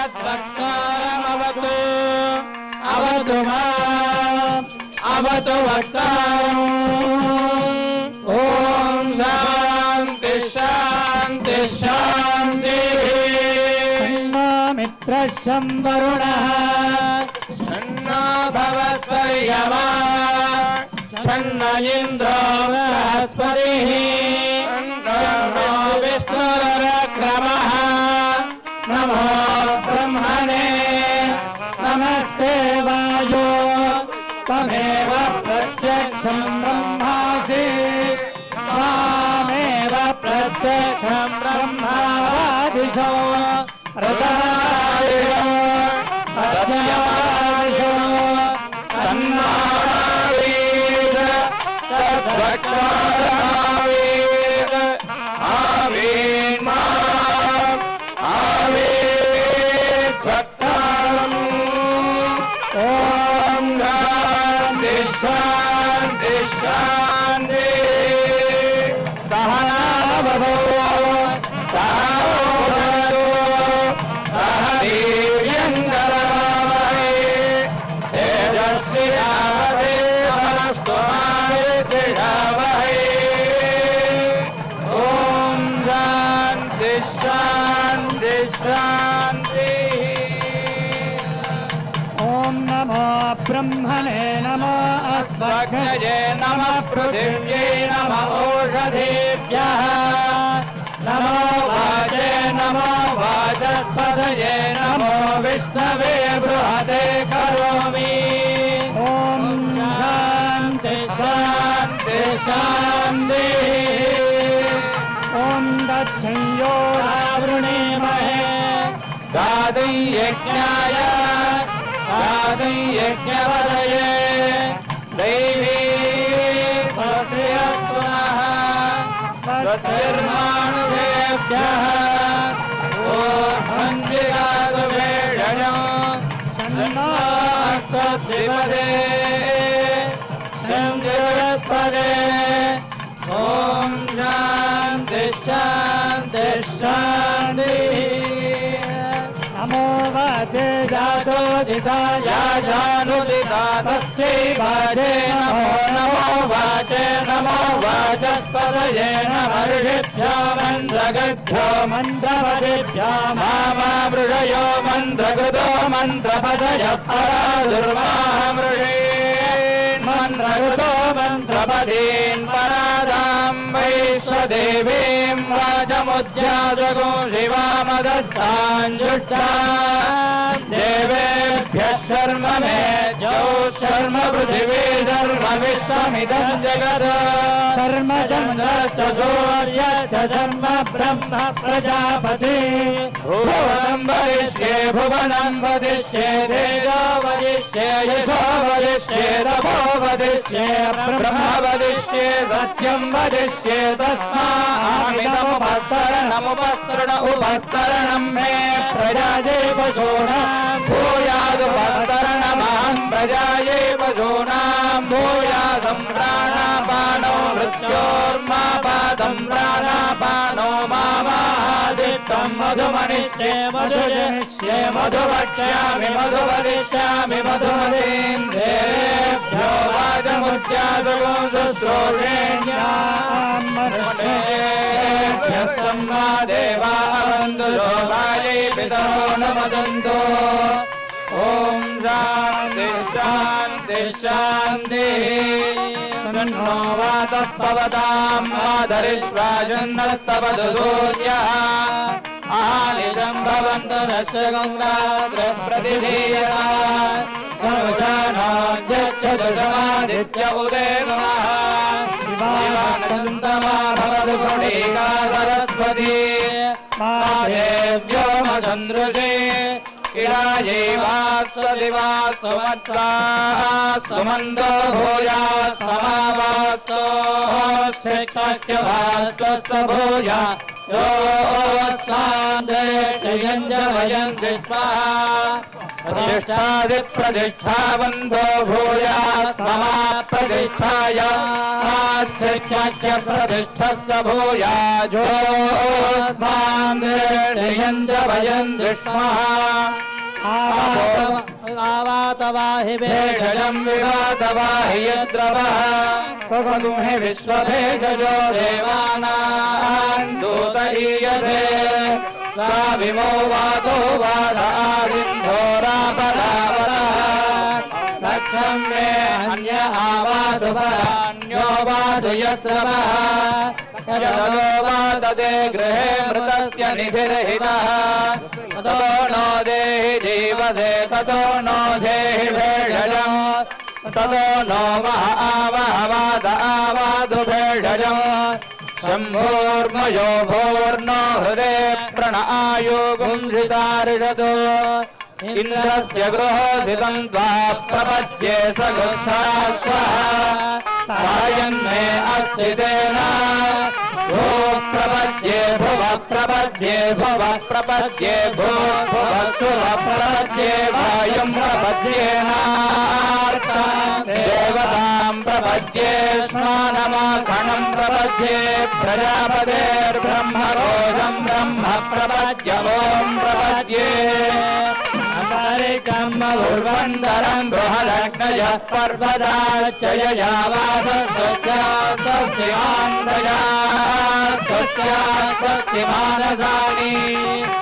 तद्वक्तारमवतु अवतु माम् अवतु वक्तारम् ॐ शान्ति शान्ति शान्तिः शन्नो मित्रः शं वरुणः शन्नो भवत्पर्यमा शन्न इन्द्रो बृहस्पतिः शन्नो विष्णुरुक्रमः नमो ब्रह्मणे नमस्ते वायो त्वमेव प्रत्यक्षं ब्रह्मासि त्वामेव प्रत्यक्षं ब्रह्मादिशो रतादिशो सत्यादिशो तन्नावीर तद्वक्तारमावीर आवीन् माम् आवीत् वक्तारम् ॐ शान्ति शान्ति शान्तिः सहना भवतु सह भवतु सह वीर्यं करवावहै तेजस्विनावधीतमस्तु मा विद्विषावहै ॐ शान्ति शान्ति शान्तिः ॐ नमो ब्रह्मणे नमो अस्मभ्यजे नमः पृथिव्यै नमः ओषधीभ्यः नमो वाचे नमो वाचस्पतये नमो विष्णवे बृहते करोमि ॐ शान्ति शान्ति शान्तिः ॐ दक्षिण्यो रावृणीमहे गादै यज्ञाय गादै यज्ञवदये दैवी स्वस्तिरस्तु नः स्वस्तिर्मानुषेभ्यः ॐ शन्नोऽस्तद्विपदे शङ्करपदे ॐ शान्ति शान्ति शान्तिः नमो वाचे जातो जिताय जानुदिता तस्यै वाचे नमो वाचे नमो वाचस्पतये नमर्षिभ्यो मन्त्रगद्भ्यो मन्त्रपदिभ्यो मामामृषयो मन्त्रकृतो मन्त्रपदयः परादुर्मामृषे मन्त्रकृतो मन्त्रपदीन् परादां वैश्वदेवीं वाचमुद्याजगो शिवामदस्ताञ्जुष्टा देवेभ्यः शर्म मे जो शर्म पृथिवी शर्म विश्वमिदं जगत् शर्म चन्द्रश्च सूर्यश्च शर्म ब्रह्म प्रजापति भुवनं वरिष्ये भुवनं वदिष्ये तेजो वदिष्ये यशो वदिष्ये तपो वदिष्ये ब्रह्म वदिष्ये सत्यं वदिष्ये तस्मामिदमुपस्तरणमुपस्तरणं मे प्रजाये पशूनां भूयादुपस्तरणमान् प्रजाये पशूनां भूयासं प्राणापानो मृत्योर्मापादं प्राणापानो मामादित्तं मधुमनिष्ये मधुजनिष्ये मधुवक्ष्यामि मधुवदिष्यामि मधुमतीन्द्रेभ्यो वाचमुद्यासगो शुश्रूषेण्यास्तं मा देवा वन्दु योगायै पितरो न वदन्तु ॐ शान्ति शान्ति शान्तिः तन्नो वातः पवतां मातरिश्वाजन्नस्तवतु सूर्यः आनिजं भवन्तु नश्यगङ्गाग्रः प्रतिधीयता समुचानाद्यच्छतु समादित्य उदेगमः शिवानन्दमा भवतु गुणीका सरस्वती मादेव्योमचन्द्रुषे इडायैवास्तु दिवास्तु मत्वास्तु मन्दो भूयास्तमावास्तु शिक्षक्यवास्तु भूया योऽस्तान् देशयञ्जवयन्ति स्वाहा प्रतिष्ठादि प्रतिष्ठावन्तो भूयास्ममा प्रतिष्ठायाश्चित्वाच्य प्रतिष्ठस्य भूयाजोऽस्मान् दृष्टियम् च वयम् दृष्मः आवातवाहि भेषजम् विवातवाहि यद्रवः त्वगुंहि विश्वभेषजो देवानाम् दूतईयसे साविमो वातो वादादिन्धोरापरावतः रक्षम् मे अन्य आवादुपरान्यो वादु यद्रवः यदो वादते गृहे मृतस्य निधिर्हितः ततो नो देहि जीवसे ततो नो देहि भेषजम् ततो नो वह आवहवाद आवादु भेषजम् शम्भोर्मयो भोर्नो हृदे प्रण आयो गुंसितार्षतो इन्द्रस्य गृहोऽसितम् त्वा प्रपद्ये स गुस्सास्वः सायन्मे अस्ति तेन भूः प्रपद्ये भुवः प्रपद्ये भुवः प्रपद्ये भूः भुवः सुवः प्रपद्ये वायुम् प्रपद्येनार्ताम् देवताम् प्रपद्ये स्नानमाखणम् प्रपद्ये प्रजापतेर्ब्रह्मरोजम् ब्रह्म प्रपद्य ॐ प्रपद्ये उर्वन्दरम् बृहदग्नयः पर्वदाच्चययावादस्वस्यास्तिमानसानि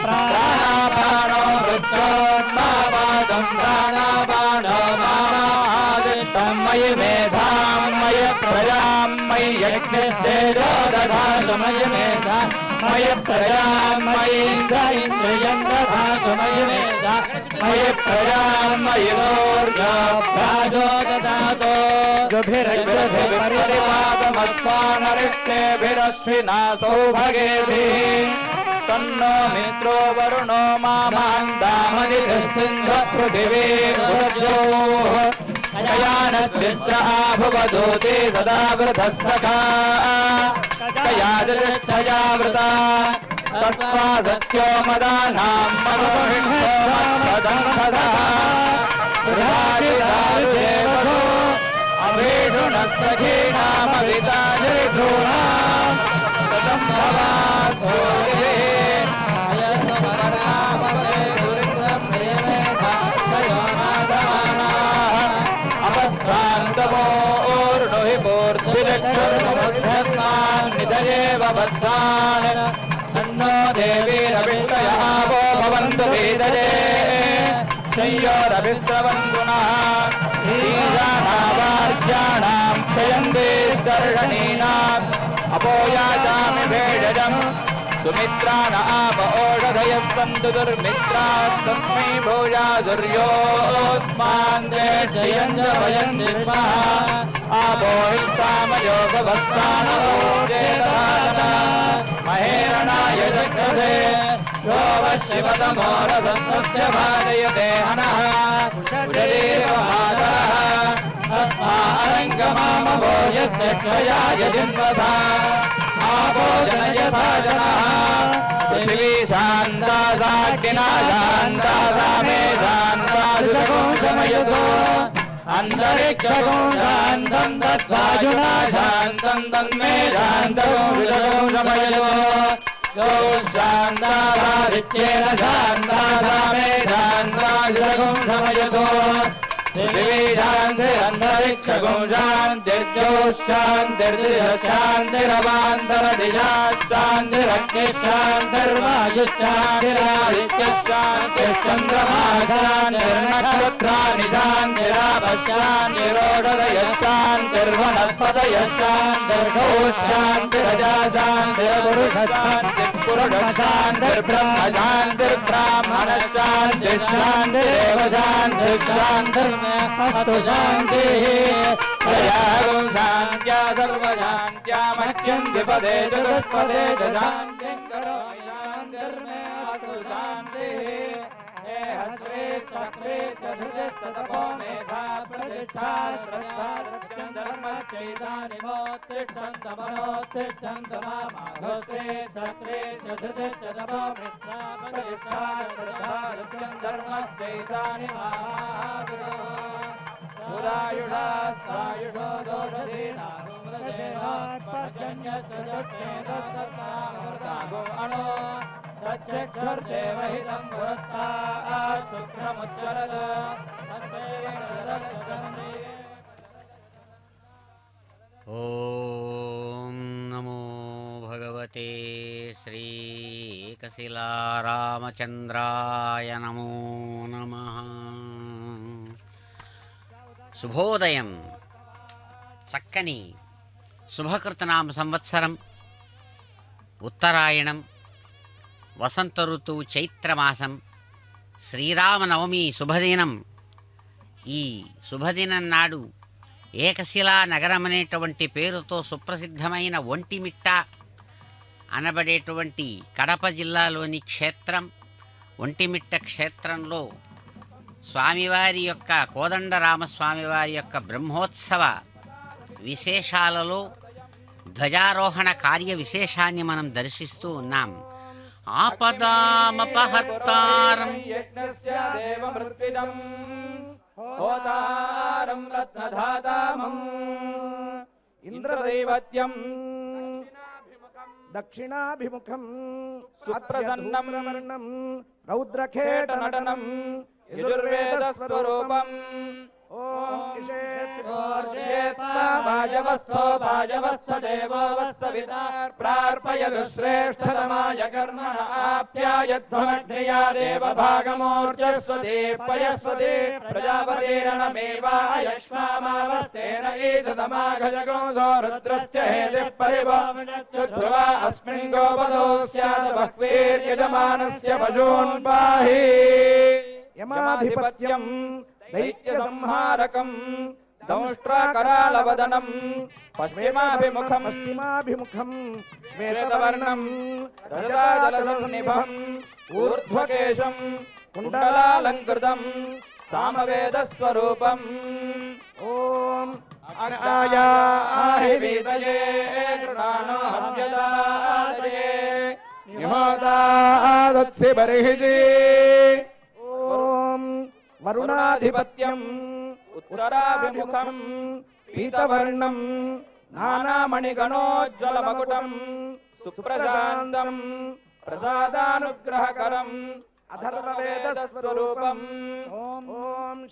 प्राणापानो वृक्षोन्मावादम् प्राणापानो मामादिष्टम् मयि मेधाम् मयि प्रजाम् मयि यज्ञस्तेजो दधातु मयि मेधाम् मयि प्रजाम् मयि इन्द्रियम् दधातु मयि मेधाम् मयि प्रजाम् मयि ऊर्जाभ्याजो ददातु परिवादमस्मानरिष्टेभिरश्विना सौभगेभिः तन्नो मित्रो वरुणो मामान्दामनिसिन्धपृथिवी कयानश्चित्र आभुवदूते सदा वृधः सखा कया दृष्टया वृता तस्मा सत्यो मदानाम् मनोहिष्ठो मत्सदङ्घसः सुधारिदारुदेवसो अभीषुणः सखीनामभितानिर्घूणाम् सदम्भवा सोऽये अपध्वान्तमोर्णुहि मूर्ध्विरक्षुर्मुग्धस्मान् निधयेव बद्धान् तन्नो देवीरभिष्टयः वो भवन्तु वेदये शय्योरभिस्रवन्तु नः ईशानावार्याणाम् क्षयन्ते दर्शनीनाम् अपोयाजामि भेषजम् सुमित्राण आप ओषधयस्सन्तु दुर्मित्रात् तस्मै भूयादुर्योऽस्मान् देशयन् च वयम् निर्मः आपो हिष्टामयोगभस्तानवोजेतराजना महेरणाय चक्षसे यो वः शिवतमोरसन्तस्य भाजयते हनः कुशलीर्वमातरः अस्मारङ्गमामवो यस्य क्षयाय जिन्वथा आपो जनयथा जनः पृथिवी शान्ता साग्निना शान्ता सामे शान्ता जुषगुं शमयतो अन्तरिक्षगुं शान्तम् तद्वायुना शान्तम् तन्मे शान्तगुं जुषगुं शमयतो यो शान्ता सादित्येन शान्ता सामे शान्ता जुषगुं शमयतो पृथिवी शान्तिरन्तरिक्षगुं शान्तिर्ज्योतिश्शान्तिर्शान्तिरवान्तरदिशाः शान्तिरग्निश्शान्तिर्वायुश्शान्तिरादित्यश्शान्तिश्चन्द्रमा शान्तिर्नक्षत्राणि शान्तिरापश्शान्तिरोषधयः शान्तिर्वनस्पतयः शान्तिरजा शान्तिरपुरुषशान्तिर्पुरुषः शान्तिर्ब्रह्म शान्तिर्ब्राह्मणः शान्तिर्शान्तिरेव शान्तिर्शान्तिर् अस्तु शान्तिः प्रयागुं शान्त्या सर्वशान्त्या मह्यं द्विपदे चतुष्पदे च शान्तिं करोमि शान्तिर्मे अस्तु शान्तिः हे हस्रे चक्रे च धृते तपो मेधा प्रतिष्ठा श्रद्धा धर्मश्चैतानिमोत्तिष्ठन्तमनोत्तिष्ठन्तमामाघोस्ते क्षत्रे चतुर्थे चतमो मित्रापरिष्ठानसृधारुत्यं धर्मश्चैतानिमागुरो पुरायुषास्तायुषो दोषधीनागुमृदेनात्पर्जन्यस्तदुष्टेदस्तसामृतागो अणो तच्चक्षुर्देवहितं पुरस्तात् शुक्रमुच्चरद ओम नमो भगवते श्री एकशिलारामचंद्राय नमो नमः। శుభోదయం. చక్కని శుభకృతనామ సంవత్సరం, ఉత్తరాయణం, వసంత ఋతువు చైత్రమాసం, శ్రీరామనవమి శుభదినం. ఈ శుభదినం నాడు ఏకశిలా నగరం అనేటువంటి పేరుతో సుప్రసిద్ధమైన ఒంటిమిట్ట అనబడేటువంటి కడప జిల్లాలోని క్షేత్రం ఒంటిమిట్ట క్షేత్రంలో స్వామివారి యొక్క కోదండరామస్వామివారి యొక్క బ్రహ్మోత్సవ విశేషాలలో ధ్వజారోహణ కార్య విశేషాన్ని మనం దర్శిస్తూ ఉన్నాం. ఆపదామపహర్తారం యజ్ఞస్య దేవమృత్విదం హోతారం రత్నధాతామం ఇంద్రదైవత్యం దక్షిణాభిముఖం సుప్రసన్నం వర్ణం రౌద్రఖేట నటనం యజుర్వేద స్వరూపం ఓం భాజవస్థో భాజవస్థ దేవో వత్సవితా ప్రార్పయదు శ్రేష్ఠతమాయ కర్మణ ఆప్యాయధ్వమగ్నియా దేవభాగమూర్జస్వతి పయస్వతి ప్రజాపతిరణమేవాయక్ష్మామావస్తేన ఈశతమాఘజగోంసో రుద్రస్య హేతి పరిభ్రువా అస్మిన్ గోపదో స్యాత్ బహ్వీర్యజమానస్య పశూన్ పాహి యమాధిపత్యం దైత్య సంహారకం దంష్ట్రాకరాళవదనం పశ్చిమాభిముఖం శ్వేతవర్ణం రజతాజలసన్నిభం ఊర్ధ్వకేశం కుండలాలంకృతం సామవేదస్వరూపం ఓం అగ్నాయాహి వీతయే కృణానో హవ్యదాతయే నిహోదాదత్సి బర్హిజీ ఓం వరుణాధిపత్యం ఉత్తరాభిముఖం పీతవర్ణం నానామణిగణోజ్వలమకుటం సుప్రశాంతం ప్రసాదానుగ్రహకరం అధర్వవేదస్వరూపం ఓం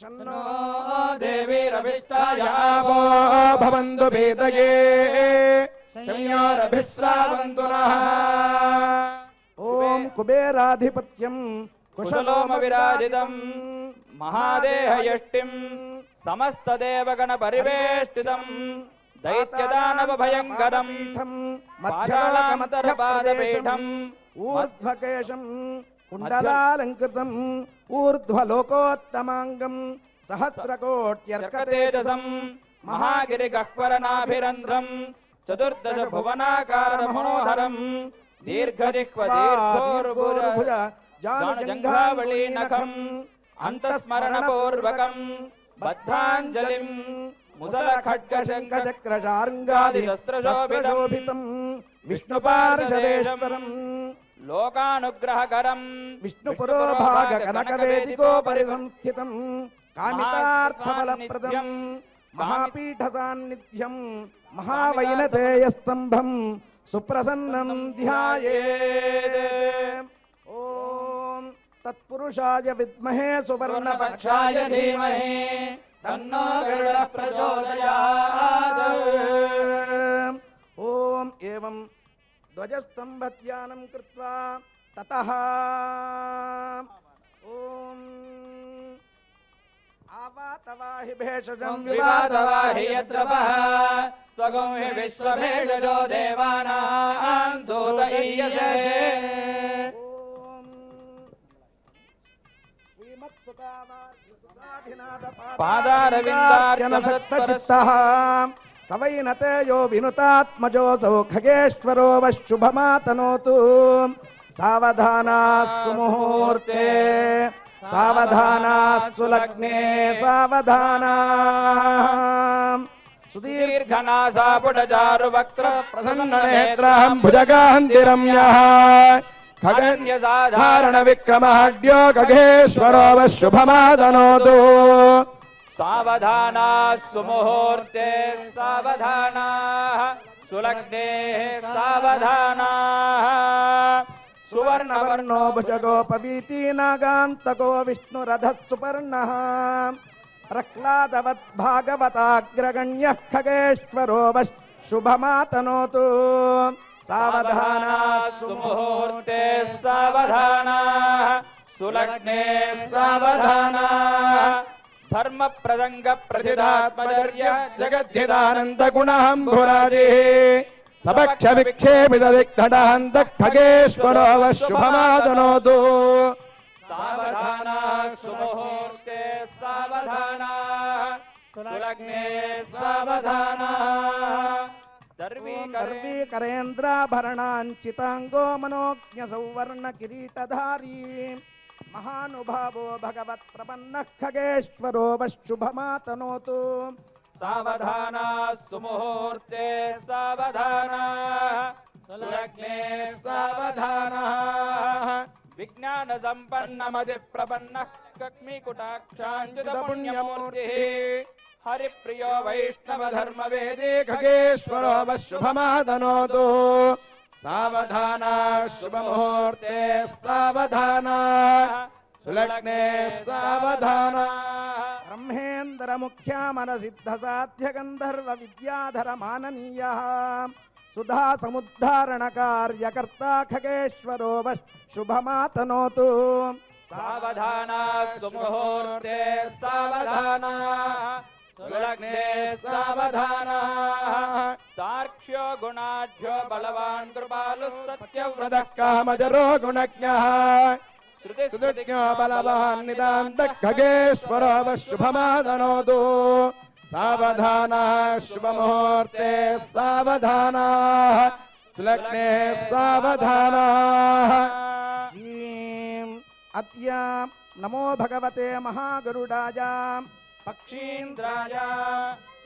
షన్నో దేవీరభిష్టాయ ఆపో భవంతు భీతయే సంయోరభిస్రావంతు నః ఓం కుబేరాధిపత్యం కుశలోమ విరాజితం మహాదేహయష్టిం సమస్తదేవగణ పరివేష్టితం దైత్యదానవ భయంకరం పాతాళాంతరపాదపీఠం ఊర్ధ్వకేశం కుండలాలంకృతం ఊర్ధ్వలోకోత్తమాంగం సహస్రకోట్యర్కతేజసం మహాగిరిగహ్వరనాభిరంధ్రం చతుర్దశ భువనాకారమనోహరం దీర్ఘజిహ్వదీర్ఘోర్భుజ జానుజంఘావళీ నఖం అంతస్మరణపూర్వకం బద్ధాంజలిం ముసల ఖడ్గ శంఖచక్రచార్ంగాది శస్త్రశోభితం విష్ణుపార్షదేశ్వరం లోకానుగ్రహకరం విష్ణుపురోభాగ కనకవేదికోపరి సంస్థితం కామితార్థఫలప్రదం మహాపీఠ సాన్నిధ్యం మహావైనతేయస్తంభం సుప్రసన్నం ధ్యాయేత్. ఓం తత్పురుషాయ విద్మహే సువర్ణపక్షాయ ధీమహి తన్నో గరుడః ప్రచోదయాత్. ఓం ఏవం ధ్వజస్తంభధ్యానం కృత్వా తతః ఓం ఆవాతవాహి భేషజం వివాదవాహి యద్రవః త్వగం హి విశ్వభేషజో దేవానాం దూత ఈయసే. పాదారవిందార్చనసక్తచిత్తః సవైనతేయో వినుతాత్మజోऽసౌ ఖగేశ్వరో వశుభమాతనోతు. సావధానాస్సు ముహూర్తే సావధానాస్సు లగ్నే సావధానా. सुदीर्घनासापुटचारुवक्त्र प्रसन्ननेत्रं भुजगान्तिरम्यः खगन्यसाधारण विक्रमहड्यो खगेश्वरो वः शुभमादनोतु सावधाना सुमुहूर्ते सावधाना सुलग्ने सावधाना सुवर्णवर्णो भुजगोपवीति नागान्तको विष्णुरथः सुपर्णः प्रह्लादवत् भागवताग्रगण्यः खगेश्वरो वः शुभमातनोतु सावधाना सुमुहूर्ते सावधाना सुलग्ने सावधाना धर्म प्रसंग प्रतिदात्मजर्य जगद्धिदानन्द गुणाम्भुराजिः सबक्ष विक्षेपित दिग्धडहन्त खगेश्वरो वः शुभमातनोतु सावधाना सुमुहूर्ते सावधाना सुलग्ने सावधाना दर्वीकरेन्द्राभरणाञ्चिताङ्गो मनोज्ञ सौवर्ण किरीटधारी महानुभावो भगवत् प्रपन्नः खगेश्वरो वः शुभमातनोतु सावधाना सुमुहूर्ते सावधाना सुलग्ने सावधाना विज्ञान संपन्न मति प्रपन्न कक्ष्मीकुटाक्षाञ्चित पुण्यमूर्तिः हरिप्रियो वैष्णव धर्म वेदे खगेश्वरो वः शुभमातनोतु सावधाना शुभमुहूर्ते सावधाना सुलग्ने सावधाना ब्रह्मेन्द्र मुख्यामनसिद्ध साध्य गंधर्व विद्याधर माननीयः सुधा समुद्धारण कार्यकर्ता खगेश्वरो वः शुभमातनोतु सावधाना सुमुहूर्ते सावधाना सुलग्ने सावधाना तार्क्ष्यो गुणाढ्यो बलवान् कृपालु सत्यव्रतः कामजरो गुणज्ञः श्रुतिज्ञो बलवान् निदान्तः खगेश्वरो वः शुभमातनोतु सावधाना शुभमुहूर्ते सावधाना सुलग्ने सावधाना अद्य नमो भगवते महागरुडाय पक्षीन्द्राय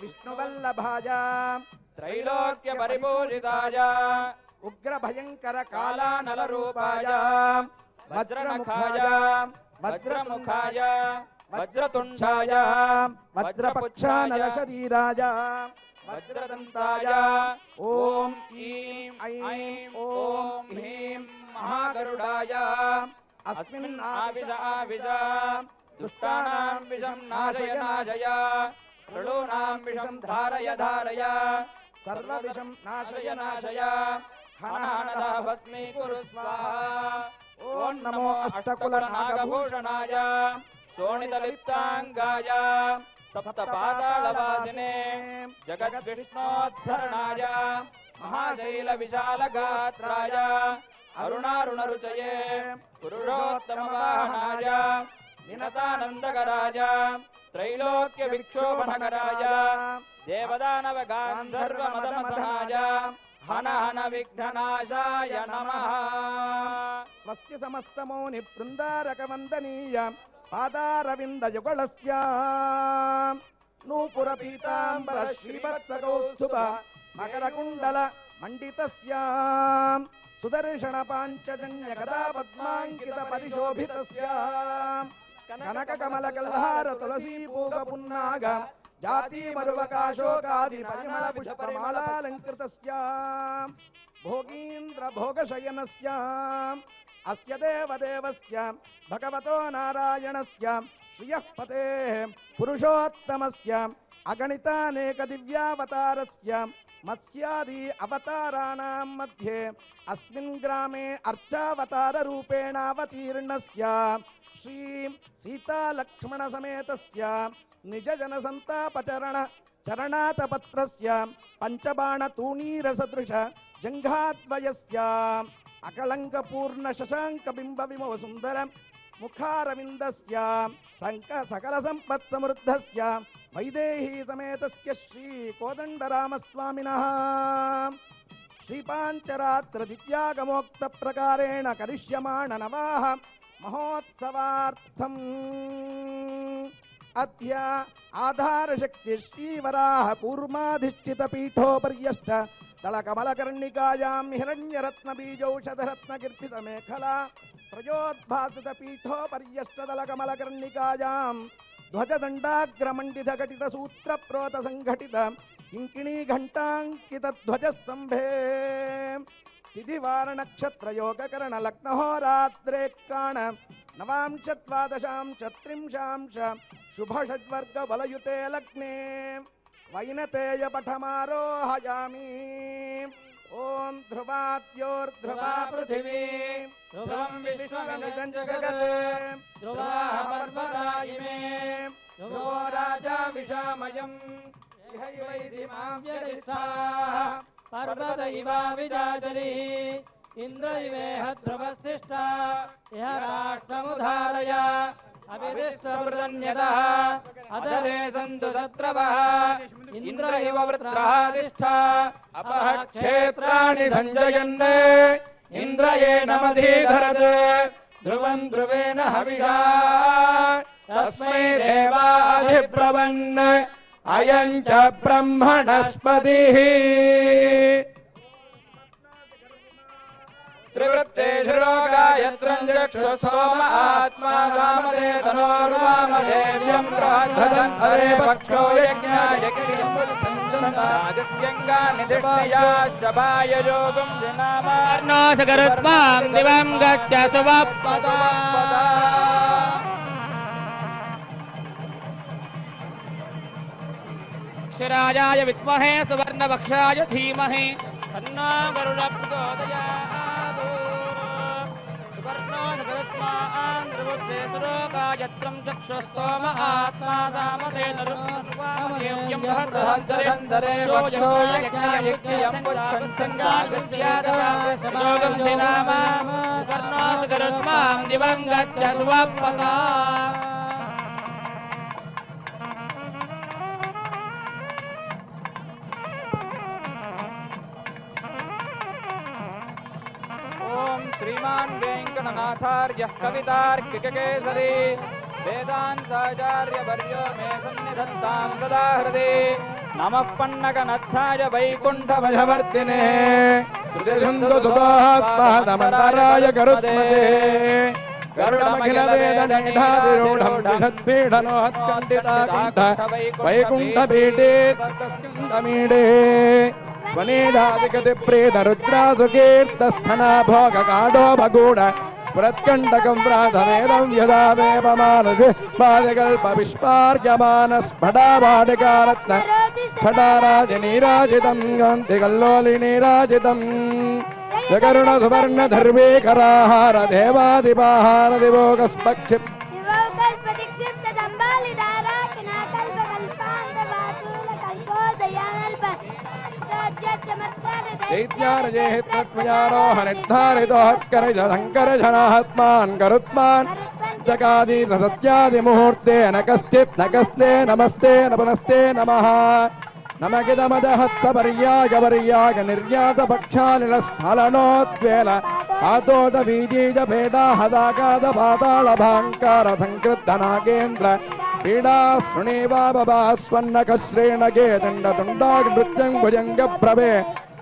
विष्णुवल्लभाय त्रैलोक्य परिपूजिताय उग्र भयंकर कालानलरूपाय वज्रनखाय वज्रमुखाय वज्रतुण्डाय वज्रपक्षानलशरीराय वज्रदन्ताय ॐ ईं ऐं ॐ ह्रीं महागरुडाय अस्मिन् आविष आविष दुष्टानां विषं नाशय नाशय ऋणूनां विषं धारय धारय सर्वविषं नाशय नाशय हन हनः भस्मीकुरु स्वाहा ॐ नमो अष्टकुलनागभूषणाय शोणितलिप्ताङ्गाय सप्तपातालवासिने जगद्विष्णोद्धरणाय महाशैलविशालगात्राय अरुणारुणरुचये पुरुषोत्तमवाहनाय विनतानन्दकराय त्रैलोक्यविक्षोभनकराय देवदानवगान्धर्वमदमथनाय हन हन विघ्ननाशाय नमः स्वस्ति समस्तमौनि बृन्दारकवन्दनीय पादारविन्दयुगलस्य नूपुरपीताम्बर श्रीवत्सकौस्तुभ मकरकुण्डल मण्डितस्य सुदर्शन पाञ्चजन्य कदा पद्माङ्कित परिशोभितस्य कनककमलकल्हार तुलसी पूग पुन्नाग जाति मरुवकाशोकादि परिमल पुष्पमालालङ्कृतस्य भोगीन्द्र भोगशयनस्य अस्य देवदेवस्य भगवतो नारायणस्य श्रियः पतेः पुरुषोत्तमस्य अगणितानेक दिव्यावतारस्य मत्स्यादि अवताराणां मध्ये अस्मिन् ग्रामे अर्चावतार रूपेणावतीर्णस्य श्री सीता लक्ष्मण समेतस्य निज जन संतापचरण चरणातपत्रस्य पंचबाण तूणीर सदृश जंघाद्वयस्य अकलंक पूर्ण शशांक बिंब विमव सुंदर मुखारविंदस्य सकल संपत् समृद्धस्य वैदेही समेतस्य श्री कोदंडरामस्वामिनः श्रीपांचरात्र दिव्यागमोक्त प्रकारेण करिष्यमाण नवाः महोत्सवार्थं अद्य आधारशक्ति श्रीवराह कूर्माधिष्ठित पीठोपर्यष्ट दलकमलकर्णिकायां हिरण्यरत्नबीजौषधरत्नकीर्पित मेखला त्रयोद्भासित पीठोपर्यष्ट दलकमलकर्णिकायां ध्वजदण्डाग्रमण्डित घटित सूत्रप्रोत संघटित किङ्किणी घण्टाङ्कित ध्वजस्तम्भे तिथिवार नक्षत्र योगकरण लग्नहोरात्रेक्काण नवांश द्वादशांश त्रिंशांश शुभ षड्वर्ग बलयुते लग्ने वैनतेय पठमारोहयामि। ओम ध्रुवाद्योर्ध्रुवा पृथिवी ध्रुवं विश्वमिदं विश्वमिदं जगत् जगत् ध्रुवाः पर्वता इमे ध्रुवो राजा विशामयम् इहैवैति मां व्यजिष्ठाः पर्वत इवा विजाजलिः इन्द्र इवेह ध्रुवस्तिष्ठा इह राष्ट्रमुधारय अभिदिष्टवृतन्यतः अधरे सन्तु शत्रवः इन्द्र इव वृत्रः तिष्ठा अपः क्षेत्राणि सञ्जयन् इन्द्रयेण मधीधरत् ध्रुवं ध्रुवेण हविषा तस्मै देवाधिब्रवन् अयं च ब्रह्मणस्पतिः त्रिवृत्तेषु लोकायत्रं चक्षुः सोम आत्मा सामदे तनोर्वामदेव्यं बृहद्धरे पक्षो यज्ञाय गिरियम्बुच्छन्दन्दादिस्यङ्गानिधिष्ठया शभाय योगं कर्णोऽसकरुत्मां दिवं गच्छ सुवप्पदा शिराजाय विद्महे सुवर्णवक्षाय धीमहि तन्नो गरुडः प्रचोदयात्। सुवर्णो जगरुत्मान् ध्रुवस्य सुरोगायत्रं चक्षुस्तोम आत्मा सामदे तरुवामदेव्यं बृहद्धरे पक्षो यज्ञाय गिरियम्बुच्छन्दन्दादिस्यङ्गानिधिष्ठया नाम सुवर्णो जगरुत्मां दिवं गच्छ सुवप्पदा। श्रीमान् वेङ्कटनाथार्यः कवितार्किककेसरी वेदान्ताचार्यवर्यो मे सन्निधत्तां सदा हृदि नमः पन्नगनत्थाय वैकुण्ठवशवर्तिने श्रुतिछन्दोत्पादमन्तराय गरुत्मते गरुडमखिलवेदनिढाधिरूढं बृहत्पीडनोत्कण्ठिताकण्ठ वैकुण्ठपीठे तस्कन्दमीडे वनेदादिगतिप्रीतरुद्रासुकीर्तस्थना भोगकाडो भगूढ पुरत्कण्टकं व्रातवेदं यदा वेपमानभिः पादकल्पविष्पार्यमानस्फटाभाटिकारत्न स्फटाराजनीराजितं कान्तिकल्लोलिनीराजितं जगरुणसुवर्णधर्मीकराहार देवादिपाहार दिवोगस्पक्षिप् दैत्यारजेहितत्वयारोहनिर्धारितोहत्करजशङ्करजनात्मान् गरुत्मान् जगादीश सत्यादिमुहूर्ते न कश्चित् न कस्ते नमस्ते न पुनस्ते नमः नमगिदमदहत्सपर्यागवर्याग निर्यातपक्षानिलस्फलनोद्वेल आतोदबीजीजभेदाहदाकादपातालभाङ्कार संकृद्धनागेन्द्र पीडा शृणीवाबभास्वन्नकश्रेणगे दण्डतुण्डाग्नृत्यं भुजङ्गप्रभे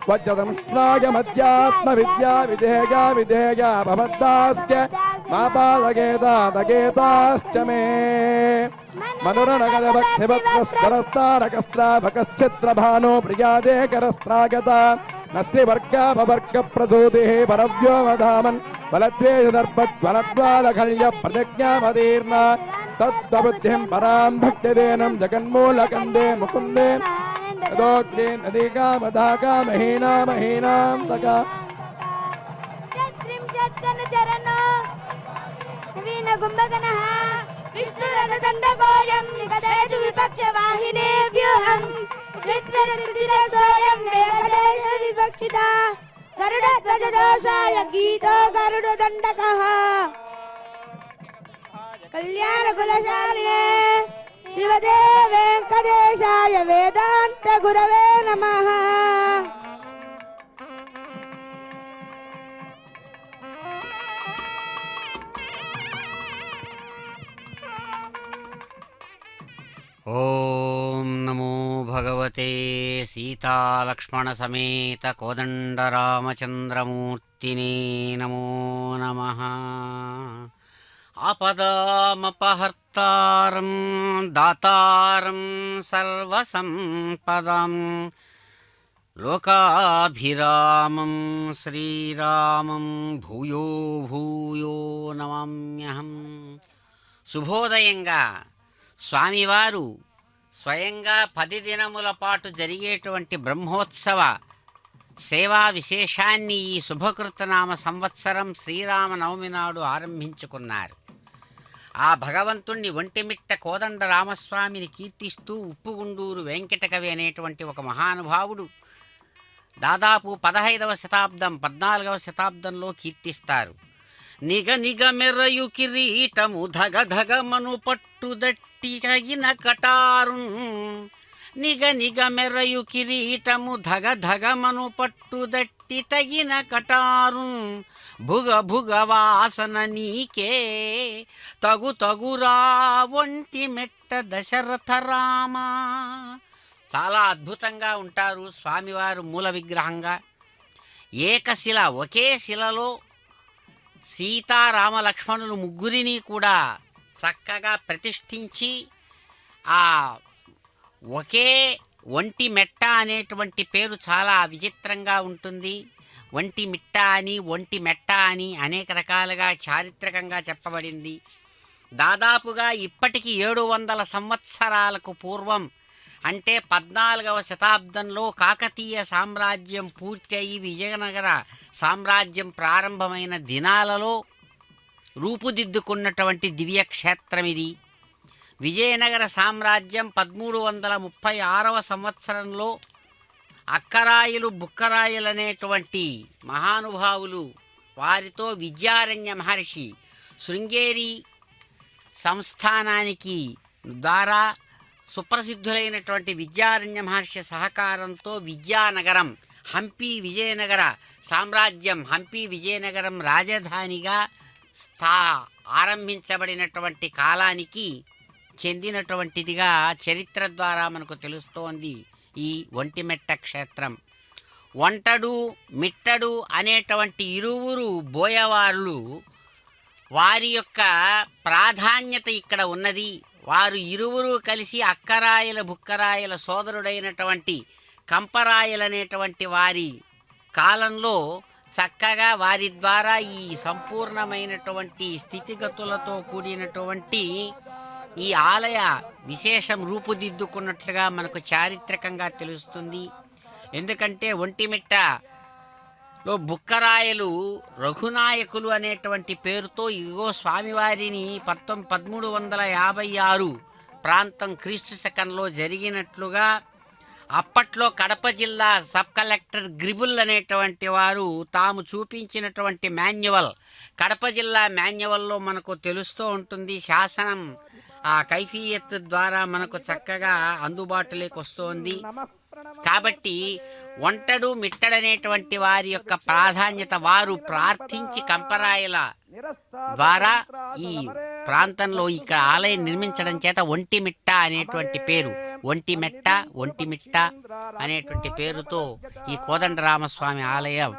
वज्रदंष्ट्रागमध्यात्मविद्या विधेया विधेया भवद्दास्य मापादगेतादगेताश्च मे मनुरनगदभक्षिभक्तस्परस्तारकस्त्राभकश्चित्रभानो प्रियादेकरस्त्रागता नस्तिवर्गापवर्गप्रसूतिः परव्योमधामन् बलद्वेषदर्पज्वलद्वालखल्य प्रतिज्ञामदीर्णा तत्त्वबुद्धिं परां भक्तिदेनं जगन्मूलकन्दे मुकुन्दे यदोग्ने नदीकामदाकामहीनामहीनां तका वीणगुम्बगनः विष्णुरनुदण्डकोऽयं निगदेतु विपक्षवाहिनीव्यूहम् कृष्णरुचिरसोऽयं वेङ्कटेश विवक्षिता गरुडध्वजदोषाय गीतो गरुडदण्डकः कल्याणकुलशालिने श्रीमते वेङ्कटेशाय वेदान्तगुरवे नमः। ఓం నమో భగవతే సీతాలక్ష్మణసమేత కోదండరామచంద్రమూర్తినే నమో నమః. ఆపదామపహర్తారం దాతారం సర్వసంపదాం లోకాభిరామం శ్రీరామం భూయో భూయో నమామ్యహం. శుభోదయంగా స్వామివారు స్వయంగా 10 దినముల పాటు జరిగేటువంటి బ్రహ్మోత్సవ సేవా విశేషాన్ని ఈ శుభకృతనామ సంవత్సరం శ్రీరామనవమి నాడు ఆరంభించుకున్నారు. ఆ భగవంతుణ్ణి ఒంటిమిట్ట కోదండ రామస్వామిని కీర్తిస్తూ ఉప్పుగుండూరు వెంకటకవి అనేటువంటి ఒక మహానుభావుడు దాదాపు 15వ శతాబ్దం 14వ శతాబ్దంలో కీర్తిస్తారు. నిగ నిగ మెర్రయు కిరీటము ధగ ధగమను పట్టుదట్టి తగిన కటారున్. నిగ నిగ మెర్రయు కిరీటము ధగ ధగమను పట్టుదట్టి తగిన కటారున్. భుగ భుగ వాసన నీకే తగు తగురా ఒంటి మెట్ట దశరథ రామ. చాలా అద్భుతంగా ఉంటారు స్వామివారు మూల విగ్రహంగా. ఏకశిల, ఒకే శిలలో సీతారామ లక్ష్మణులు ముగ్గురిని కూడా చక్కగా ప్రతిష్ఠించి ఆ ఒకే ఒంటి మెట్ట అనేటువంటి పేరు చాలా విచిత్రంగా ఉంటుంది. ఒంటి మిట్ట అని, ఒంటి మెట్ట అని అనేక రకాలుగా చారిత్రకంగా చెప్పబడింది. దాదాపుగా ఇప్పటికి 700 సంవత్సరాలకు పూర్వం అంటే 14వ శతాబ్దంలో కాకతీయ సామ్రాజ్యం పూర్తి అయి విజయనగర సామ్రాజ్యం ప్రారంభమైన దినాలలో రూపుదిద్దుకున్నటువంటి దివ్యక్షేత్రం ఇది. విజయనగర సామ్రాజ్యం 1336వ సంవత్సరంలో అక్కరాయలు బుక్కరాయలు అనేటువంటి మహానుభావులు, వారితో విద్యారణ్య మహర్షి శృంగేరి సంస్థానానికి ద్వారా సుప్రసిద్ధులైనటువంటి విద్యారణ్య మహర్షి సహకారంతో విద్యానగరం హంపి విజయనగర సామ్రాజ్యం, హంపి విజయనగరం రాజధానిగా ఆరంభించబడినటువంటి కాలానికి చెందినటువంటిదిగా చరిత్ర ద్వారా మనకు తెలుస్తోంది ఈ ఒంటిమెట్ట క్షేత్రం. ఒంటడు మిట్టడు అనేటువంటి ఇరువురు బోయవార్లు, వారి యొక్క ప్రాధాన్యత ఇక్కడ ఉన్నది. వారు ఇరువురు కలిసి అక్కరాయల బుక్కరాయల సోదరుడైనటువంటి కంపరాయలనేటువంటి వారి కాలంలో చక్కగా వారి ద్వారా ఈ సంపూర్ణమైనటువంటి స్థితిగతులతో కూడినటువంటి ఈ ఆలయ విశేషం రూపుదిద్దుకున్నట్లుగా మనకు చారిత్రకంగా తెలుస్తుంది. ఎందుకంటే ఒంటిమిట్టలో బుక్కరాయలు రఘునాయకులు అనేటువంటి పేరుతో ఇగో స్వామివారిని 1356 ప్రాంతం క్రీస్తు శకంలో జరిగినట్లుగా అప్పట్లో కడప జిల్లా సబ్ కలెక్టర్ గ్రిబుల్ అనేటువంటి వారు తాము చూపించినటువంటి మాన్యువల్, కడప జిల్లా మాన్యువల్లో మనకు తెలుస్తూ ఉంటుంది. శాసనం ఆ కైఫియత్ ద్వారా మనకు చక్కగా అందుబాటులోకి వస్తోంది. కాబట్టి ఒంటడు మిట్టడనేటువంటి వారి యొక్క ప్రాధాన్యత, వారు ప్రార్థించి కంపరాయల ద్వారా ఈ ప్రాంతంలో ఇక్కడ ఆలయం నిర్మించడం చేత ఒంటిమిట్ట అనేటువంటి పేరు, ఒంటిమెట్ట ఒంటిమిట్ట అనేటువంటి పేరుతో ఈ కోదండరామస్వామి ఆలయం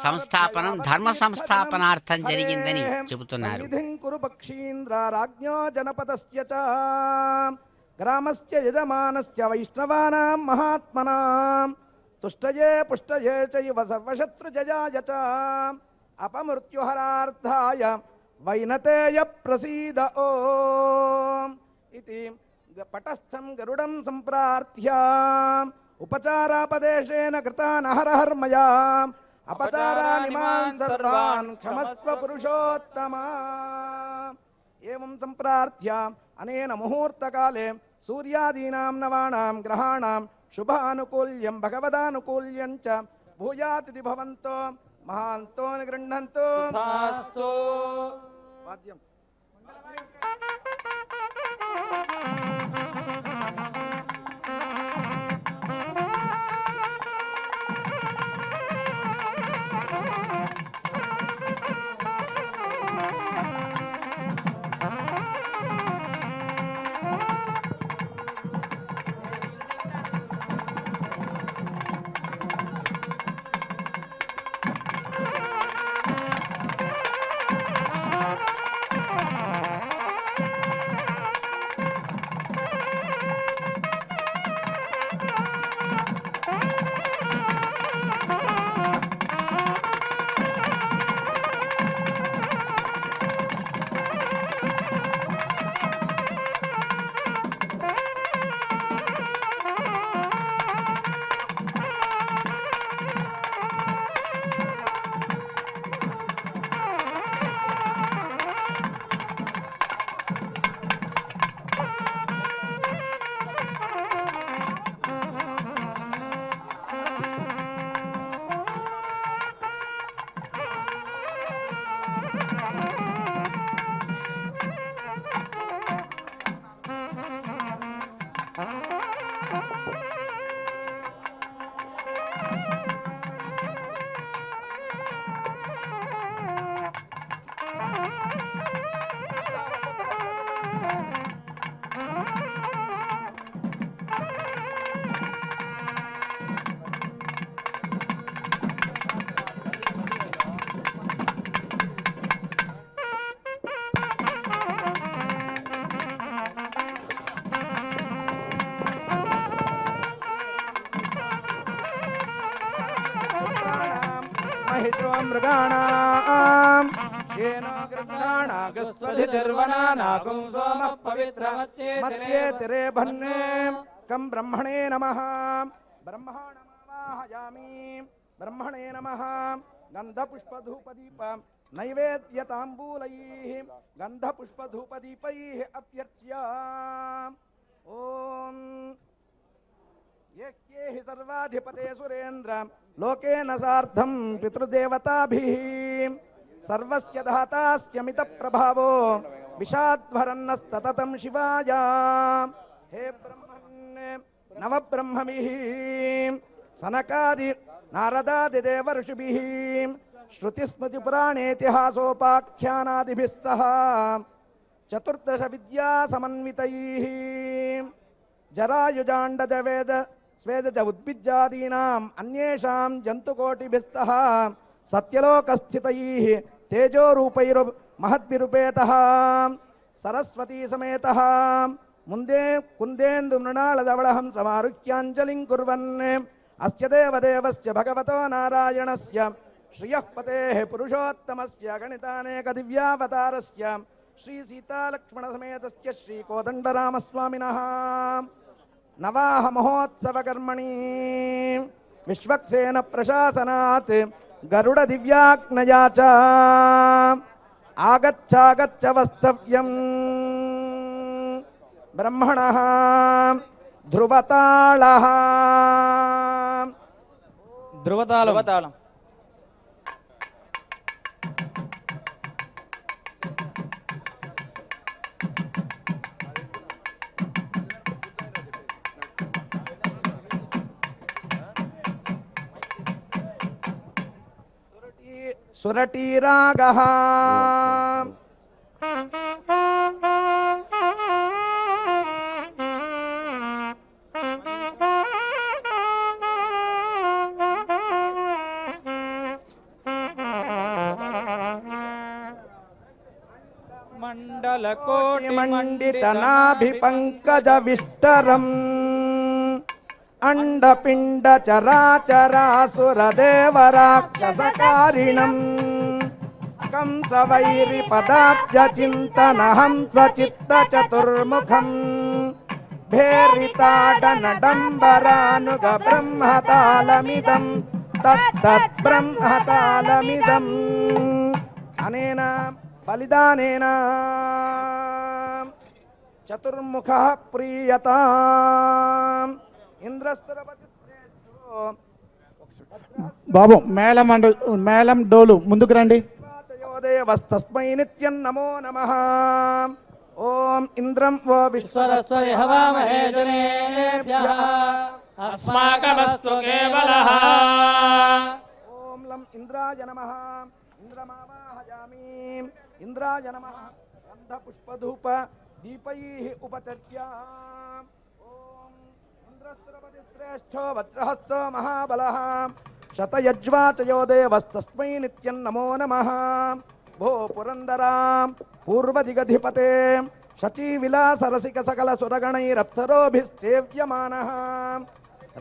సంస్థాపనం ధర్మ సంస్థాపనార్థం జరిగిందని చెబుతున్నారు. గ్రామస్య యజమానస్య వైష్ణవానాం మహాత్మనాం తుష్టయే పుష్టయే చైవ సర్వశత్రుజయాయ చ అపమృత్యుహరార్థాయ వైనతేయ ప్రసీద ఓం ఇతి పటస్థం గరుడం సంప్రార్థ్య ఉపచారాపదేశేన కృతాన్ హరహర్మయా అపచారాని మాన్ సర్వాన్ క్షమస్వ పురుషోత్తమా. ఏవం సంప్రార్థ్య అనేన ముహూర్తకాలే సూర్యాదీనాం నవానాం గ్రహాణాం శుభానుకూల్యం భగవదానుకూల్యం చ భూయాతిథి భవంతో మహాంతో నిగృహంతో వాద్యం. महिषो मृगाणाम् येनो गृध्राणागस्वधिर्वनानागुं सोमः पवित्रमत्ये तिरे भन्ने कं ब्रह्मणे नमः ब्रह्माणमावाहयामि ब्रह्मणे नमः गन्धपुष्पधूपदीप नैवेद्यताम्बूलैः गन्धपुष्पधूपदीपैः अभ्यर्च्य ॐ ये हि सर्वाधिपते सुरेन्द्र लोकेन सार्धं पितृदेवताभिः सर्वस्य धातास्यमित प्रभावो विषाध्वरन्नस्तततं शिवाय हे ब्रह्मन् नवब्रह्मभिः सनकादि नारदादिदेव ऋषिभिः श्रुतिस्मृतिपुराणेतिहासोपाख्यानादिभिः सह चतुर्दश विद्यासमन्वितैः जरायुजाण्डजवेद स्वेदज उद्भिज्जादीनाम् अन्येषां जन्तुकोटिभिः सह सत्यलोकस्थितैः तेजोरूपैरु महद्भिरुपेतः सरस्वती समेतः मुन्दे कुन्देन्दु मृणालधवलहं समारुह्याञ्जलिं कुर्वन् अस्य देवदेवस्य भगवतो नारायणस्य श्रियः पतेः पुरुषोत्तमस्य गणितानेकदिव्यावतारस्य श्री सीतालक्ष्मणसमेतस्य श्रीकोदण्डरामस्वामिनः नवाह महोत्सवकर्मणि विश्वक्सेन प्रशासनात् गरुड दिव्याज्ञया च आगच्छागच्छ वस्तव्यम् ब्रह्मणः ध्रुवतालः ध्रुवतालम सुरटीरागः मण्डलकोटिमण्डितनाभिपङ्कजविष्टरम् अंडपिंड चराचरासुरदेवराक्षसकारिणम् कंसवैरिपदाब्जचिन्तनहंस चित्तचतुर्मुखम् भेरिताडनडम्बरानुग ब्रह्मतालमिदं तद्ब्रह्मतालमिदम् अनेन बलिदानेन चतुर्मुखः प्रीयताम् బాబు మేళం డోలు ముందుకు రండి. దేవస్తస్మై నిత్యం నమో నమః. ఓం ఇంద్రం వో విశ్వరస్వరి హవామహే జనేభ్యః అస్మాకమస్తు కేవలః. ఓం లం ఇంద్రాయ నమః. ఇంద్రమావాహయామి. ఇంద్రాయ నమః. గంధపుష్పధూప దీపైః ఉపచర్య. श्रेष्ठो वज्रहस्तो महाबलः शतयज्वाचयो देवस्तस्मै नित्यं नमो नमः. भो पुरन्दरां पूर्वदिगधिपते शचीविलासरसिक सकल सुरगणैरप्सरोभिश्चेव्यमानः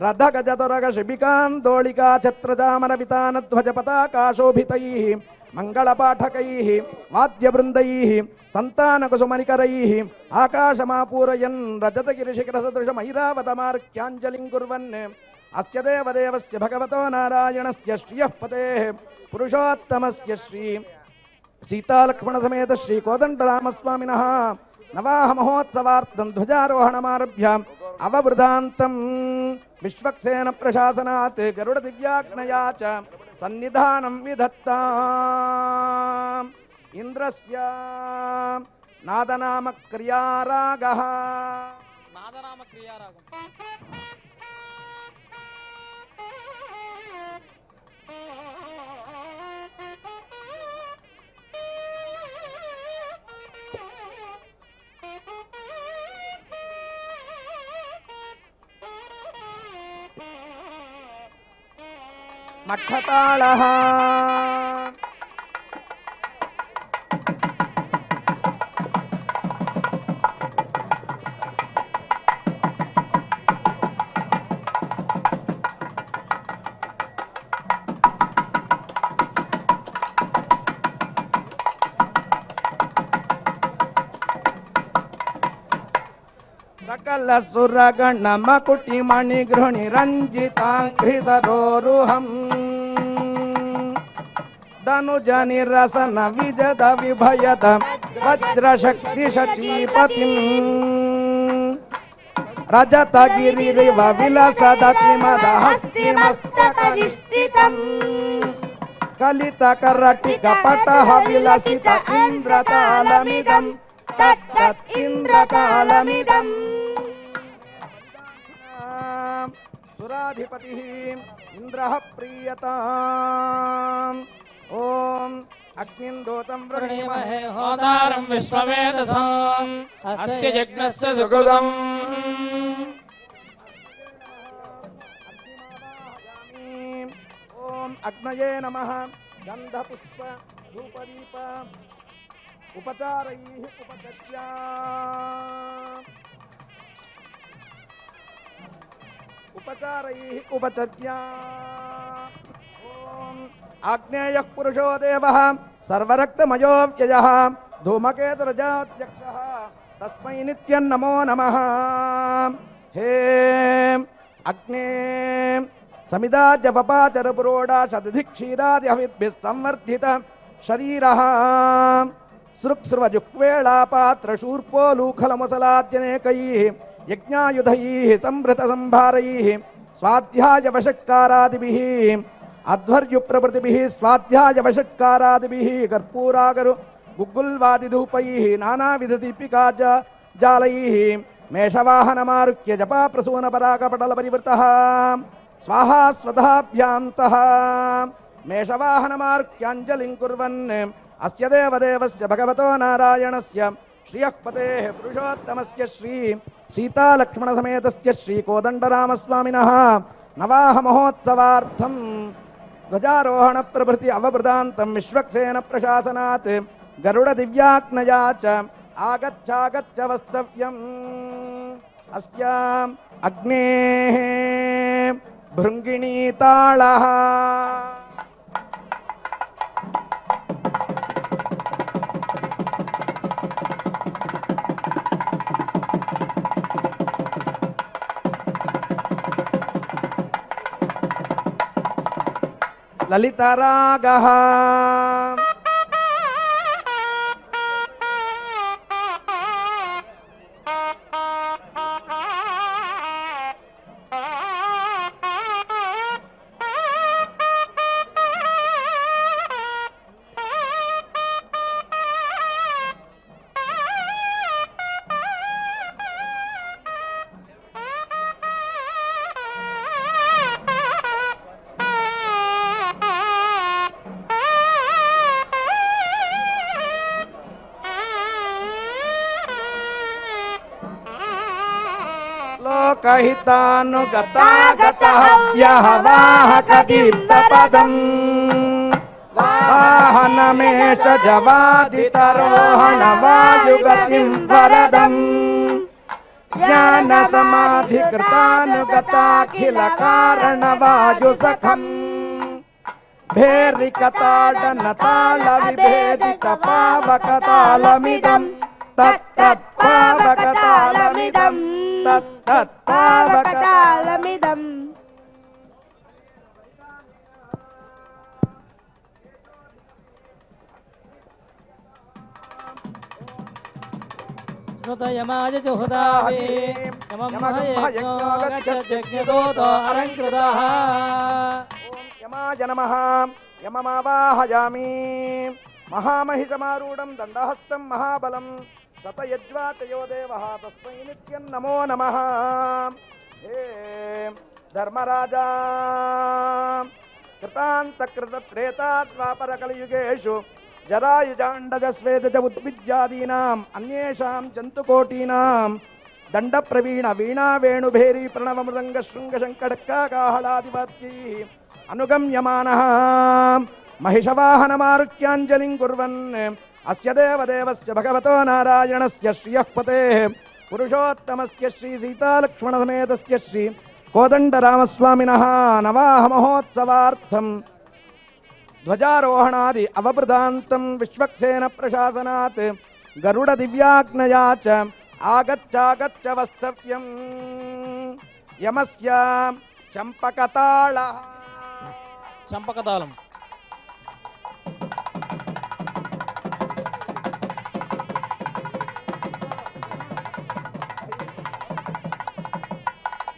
रथगजतुरगशिबिकान्दोलिका छत्रचामरवितानध्वजपताकाशोभितैः मंगलपाठकैः वाद्यवृन्दैः संतानकुसुमनिकरैः आकाशमापूरयन् रजतगिरिशिखरसदृशमैरावतमार्क्याञ्जलिं कुर्वन् अस्य देवदेवस्य भगवतो नारायणस्य श्रियः पतेः पुरुषोत्तमस्य श्री सीतालक्ष्मणसमेत श्री कोदण्डरामस्वामिनः नवाह महोत्सवार्थं ध्वजारोहणमारभ्य अववृदान्तं विश्वक्सेन प्रशासनात् गरुड दिव्याज्ञया च सन्निधानं विधत्ताम्. इंद्रस्य नादनाम क्रियारागः నాదనామ క్రియారాగం. మఠతాళః సకల సురగణ మకుటి మణి గృహి రంజితాంఘ్రి సరోరుహం ధనుజని రసన విజద విభయద వజ్రశక్తి శచీపతిం రజతగిరిరివ విలసదతిమద హస్తిమస్తకరిస్థితం కలిత కరటిక పటః విలసిత ఇంద్రతాళమిదం తత్తత్ ఇంద్రతాళమిదం సురాధిపతి ఇంద్రః ప్రీయతాం ఓం అగ్నిందోతం వృణీమహే హోతారం విశ్వవేదసాం అస్య యజ్ఞస్య సుకృతం. ఓం అగ్నయే నమః గంధపుష్ప ధూపదీప ఉపచారైః ఉపచర్యా ఉపచర్యా ఓం ఆగ్నేయః పురుషో దేవః సర్వరక్తమయో వ్యయః ధూమకేతురజాధ్యక్షః తస్మై నిత్యం నమో నమః. హే అగ్నే సమిదాజ పపాచర పురోడా శతధి క్షీరాది హవిద్భిః సంవర్ధిత శరీరః సృక్సృవజుక్వేళాపాత్ర శూర్పోలూఖలముసలాద్యనేకైః యజ్ఞాయుధైః సంభృత సంభారైః స్వాధ్యాయ వషట్కారాదిభిః అధ్వర్యుప్రభృతిభిః స్వాధ్యాయ వషట్కారాదిభిః కర్పూరాగరు గుగ్గుల్వాదిధూపైః నానావిధ దీపికాజాలైః మేషవాహనమారుక్య జపా ప్రసూన పరాకపటల పరివృతః స్వాహా స్వధాభ్యాం సహ మేషవాహనమారుక్యాంజలిం కుర్వన్ అస్య దేవదేవస్య భగవతో నారాయణస్య శ్రియః పతేః పురుషోత్తమస్య శ్రీ సీతాలక్ష్మణ సమేతస్య శ్రీ కోదండరామస్వామినః నవాహ మహోత్సవార్థం ధ్వజారోహణ ప్రభృతి అవభృతాంతం విశ్వక్సేన ప్రశాసనాత్ గరుడ దివ్యాజ్ఞయా చ ఆగచ్చాగచ్చ వస్తవ్యం. అస్యాం అగ్నేః భృంగిణీ తాళః లలితరాగః లోకహితానుగతాగతహవ్యహవాహకదీప్తపదం వాహనమేష జవాదితరోహణ వాయుగతిం వరదం జ్ఞానసమాధికృతానుగతాఖిల కారణ వాయుసఖం భేరికతాడనతాళ విభేదిత పావకతాళమిదం తత్తత్పావకతాళమిదం తత్తత్పావకతాళమిదం. స్మృతయమాయ జుహుదావే యమమహయజ్ఞో గచ్చజ్ఞదోతో అలంకృతః. ఓం యమాయ నమః యమమావాహయామి మహామహిషమారూఢం దండహస్తం మహాబలం शतयज्वाचयो देवः तस्मै नित्यं नमो नमः। हे धर्मराजा कृतान्तकृतत्रेताद्वापरकलियुगेषु जरायुजाण्डजस्वेदज उद्विद्यादीनाम् अन्येषां जन्तुकोटीनां दण्डप्रवीण वीणा वेणुभेरी प्रणवमृदङ्गशृङ्गशङ्कटक्काकाहलादिवाद्यैः अनुगम्यमानः महिषवाहनमारुह्याञ्जलिं कुर्वन् अस्य देवदेवस्य भगवतो नारायणस्य श्रियः पतेः पुरुषोत्तमस्य श्री सीतालक्ष्मणसमेतस्य श्री कोदण्डरामस्वामिनः नवाह महोत्सवार्थं ध्वजारोहणादि अवबृदान्तं विश्वक्सेन प्रशासनात् गरुड दिव्याज्ञया च आगच्छ वस्तव्यं यमस्य चम्पकताळः చంపకతాళం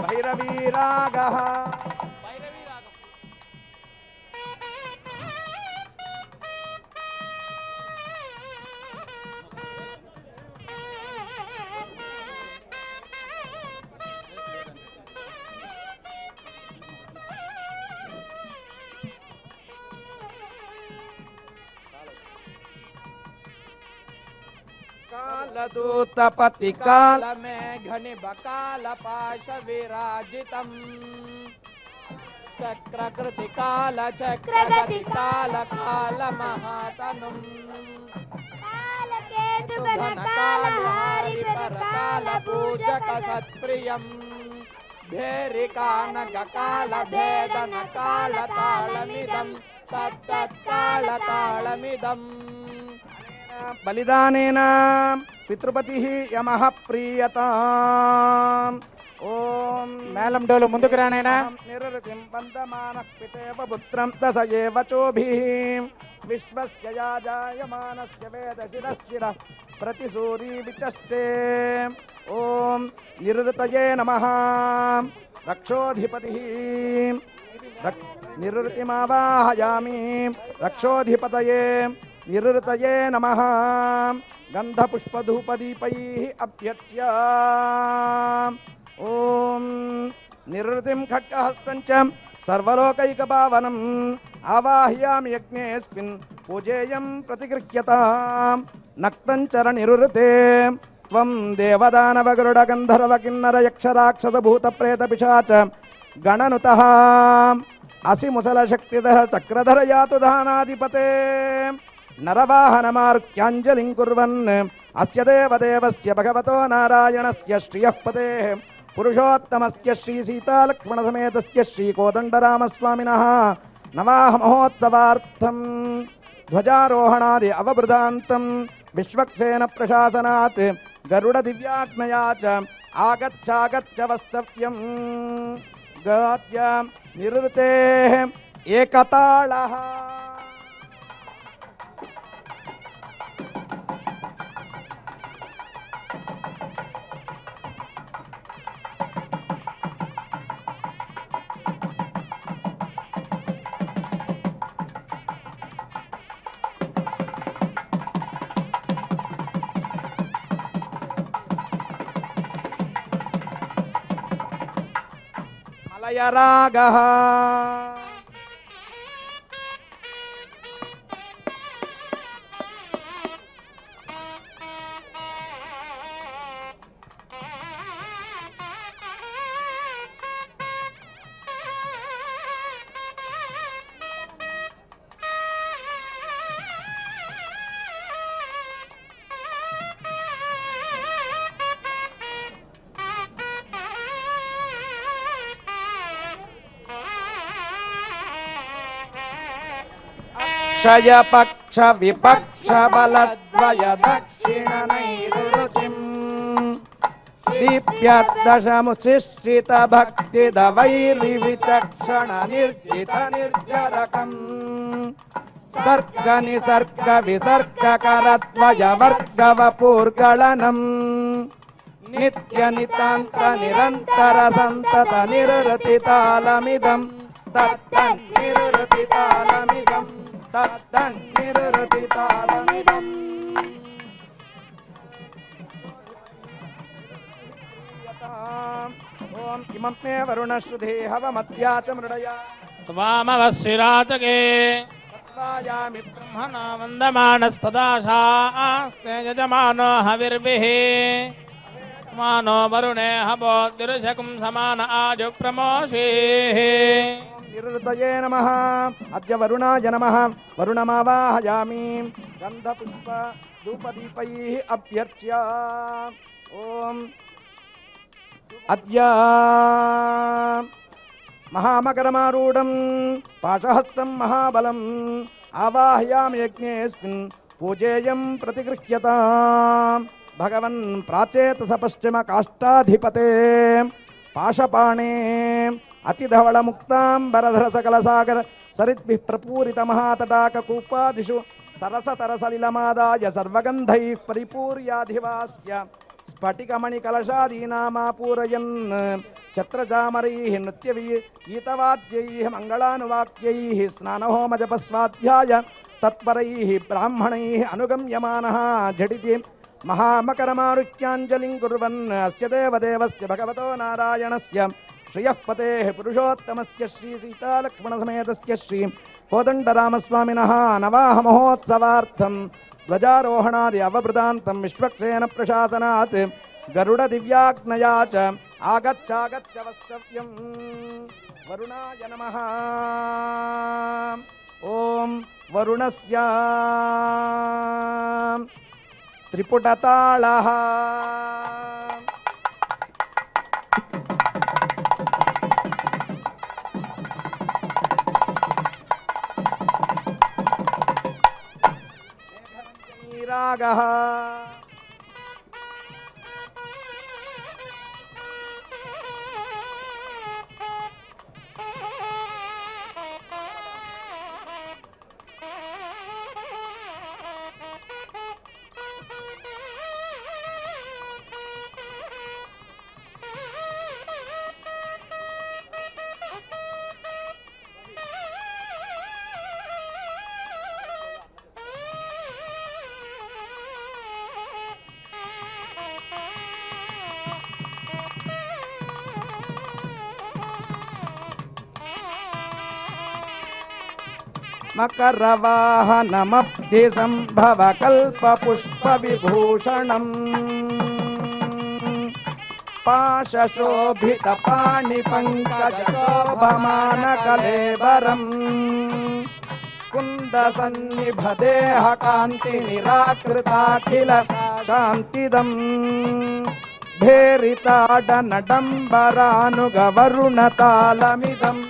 भैरवीरागः कालदूतपति कालमेघनिबकालपाश विराजितम् चक्रकृति काल चक्रगति काल कालमहातनुम् कालहारि परकाल पूजक सत्प्रियम् भेरिकानग काल भेदन काल तालमिदम् तत्तत्काल तालमिदम् बलिदानेन पितृपतिः यमः प्रीयताम् ओम మేళం డోలు ముందుకు రానైనా. निरृतिं वन्दमानः पितेव पुत्रं दश एव चोभिः विश्वस्य याजायमानस्य वेदशिरश्चिरः प्रतिसूरी विचष्टे ओम निरृतये नमः रक्षोधिपतिः निरृतिमावाहयामि रक्षोधिपतये निरृतये नमः गन्धपुष्पधूपदीपैः अभ्यर्च्य ओम निरृतिं खड्गहस्तं च सर्वलोकैकपावनम् आवाहयामि यज्ञेऽस्मिन् पूजेयं प्रतिगृह्यतां नक्तं चर निरृते त्वं देवदानवगरुडगन्धर्वकिन्नरयक्षराक्षसभूतप्रेतपिशाच गणनुतः असि मुसलशक्तिधर चक्रधर यातु दानाधिपते नरवाहनमारुह्याञ्जलिं कुर्वन् अस्य देवदेवस्य भगवतो नारायणस्य श्रियः पतेः पुरुषोत्तमस्य श्री सीतालक्ष्मणसमेतस्य श्री कोदण्डरामस्वामिनः नवाह महोत्सवार्थं ध्वजारोहणादि अवबृदान्तं विश्वक्सेन प्रशासनात् गरुड दिव्याज्ञया च आगच्छ वस्तव्यं गाद्य निरृतेः एकताळः मलयरागः क्षय पक्ष विपक्ष बलद्वय दक्षिण नैरुचिं दीप्यदशमुशिष्टित भक्ति दवैरि विचक्षण निर्जित निर्जरकम् सर्ग निसर्ग विसर्ग करद्वय वर्ग वपूर्गणनम् नित्य नितान्त निरन्तर संतत निरृतितालमिदं तत्तन् निरृतितालमिदं तत्तन् निरृतितालमिदम् इमं मे वरुणश्रुधे हवमत्या च मृडया त्वामवशिरातके तत्त्वायामि ब्रह्मणा वन्दमानस्तदाशास्ते यजमानो हविर्भिः मानो वरुणे हवोद्दिर्शकुं समान आजु प्रमोषेः निरुतये नमः अद्य वरुणाय नमः वरुणमावाहयामि गन्धपुष्प धूपदीपैः अभ्यर्च्य ॐ अद्य महामकरमारूढं पाशहस्तं महाबलम् आवाहयामि यज्ञेऽस्मिन् पूजेयं प्रतिगृह्यताम् भगवन् प्राचेतस पश्चिम काष्ठाधिपते पाशपाणे अतिधवलमुक्ताम्बरधर सकलसागर सरिद्भिः प्रपूरित महातटाककूपादिषु सरसतरसलिलमादाय सर्वगन्धैः परिपूर्याधिवास्य स्फटिकमणिकलशादीनामापूरयन् छत्रचामरैः नृत्यगीतवाद्यैः मङ्गलानुवाक्यैः स्नानहोमजपस्वाध्याय तत्परैः ब्राह्मणैः अनुगम्यमानः झटिति महामकरमारुह्याञ्जलिं कुर्वन् अस्य देवदेवस्य भगवतो नारायणस्य श्रियः पतेः पुरुषोत्तमस्य श्री सीतालक्ष्मणसमेतस्य श्री कोदण्डरामस्वामिनः नवाह महोत्सवार्थं ध्वजारोहणादि अवभृतान्तं विश्वक्सेन प्रशासनात् गरुडदिव्याज्ञया च आगच्छ वस्तव्यं वरुणाय नमः ॐ वरुणस्य त्रिपुटतालः रागः मकरवाहनमब्धि संभव कल्पपुष्पविभूषणम् पाशशोभितपाणिपङ्कजशोभमानकलेवरम् कुन्दसन्निभदेहकान्तिनिराकृताखिल शान्तिदम् भेरिताडनडम्बरानुगवरुणतालमिदम्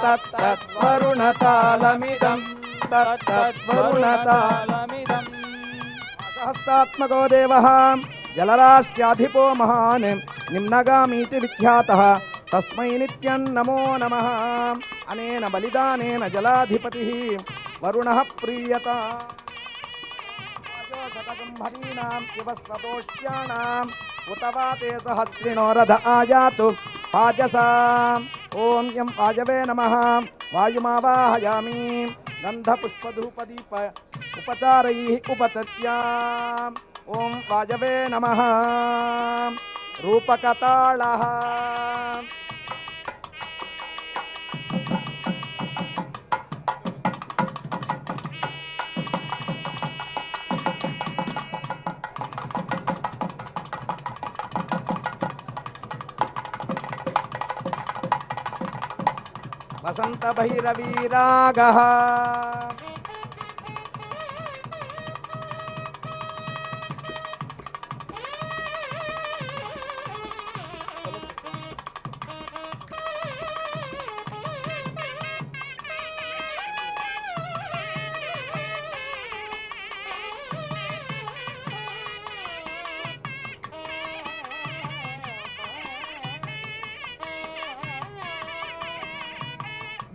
तत्तद्वरुणतालमिदम् तत्तद्वरुणतालमिदम् सहस्रात्मको देवः जलराष्ट्राधिपो महान् निम्नगामीति विख्यातः तस्मै नित्यं नमो नमः अनेन बलिदानेन जलाधिपतिः वरुणः प्रीयता शतगुम्भरीणां शिवस्वतोष्याणाम् उत वा ते सहस्रिणो रथ आयातु पाजसाम् ॐ यं वायवे नमः वायुमावाहयामि गन्धपुष्पधूपदीप उपचारैः उपचर्याम् ॐ वायवे नमः रूपकतालः वसंत भैरवीरागः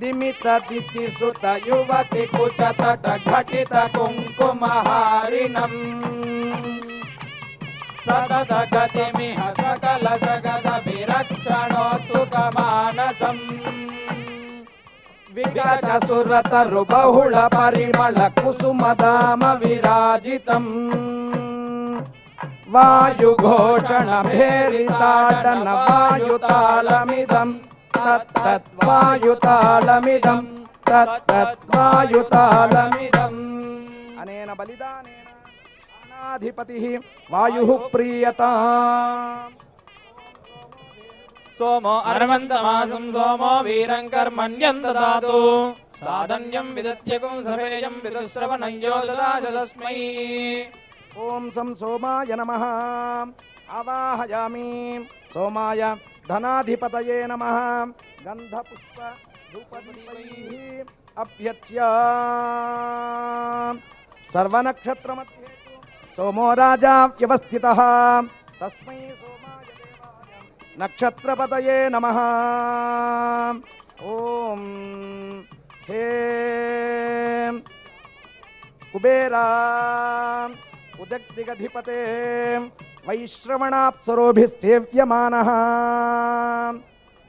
दिमित दिति सुत युवति कुचतट घटित कुङ्कुमहारिणम् सतत गतिमिह सकल जगद विरक्षणो सुखमानसम् विगत सुरतरु बहुल परिमल कुसुमदाम विराजितम् वायुघोषणभेरिताडन वायुतालमिदं तत्तद्वायुतालमिदं तत्तद्वायुतालमिदम् अनेन बलिदानेन अनाधिपतिः वायुः प्रीयताम् सोमो अर्वन्तमासं सोमो वीरं कर्मण्यं ददातु साधन्यं विदत्यकुं सवेयं विदुश्रवणयो ददाश तस्मै ओम सं सोमाय नमः आवाहयामि सोमाय धनाधिपतये नमः गंधपुष्प धूपदीपैः अभ्यर्च्य सर्वनक्षत्रमध्ये सोमो राजा व्यवस्थितः तस्मै सोमाय देवाय नक्षत्रपतये नमः ओम हे कुबेरा उदग्दिगधिपते वैश्रवणाप्सरोभिः सेव्यमानः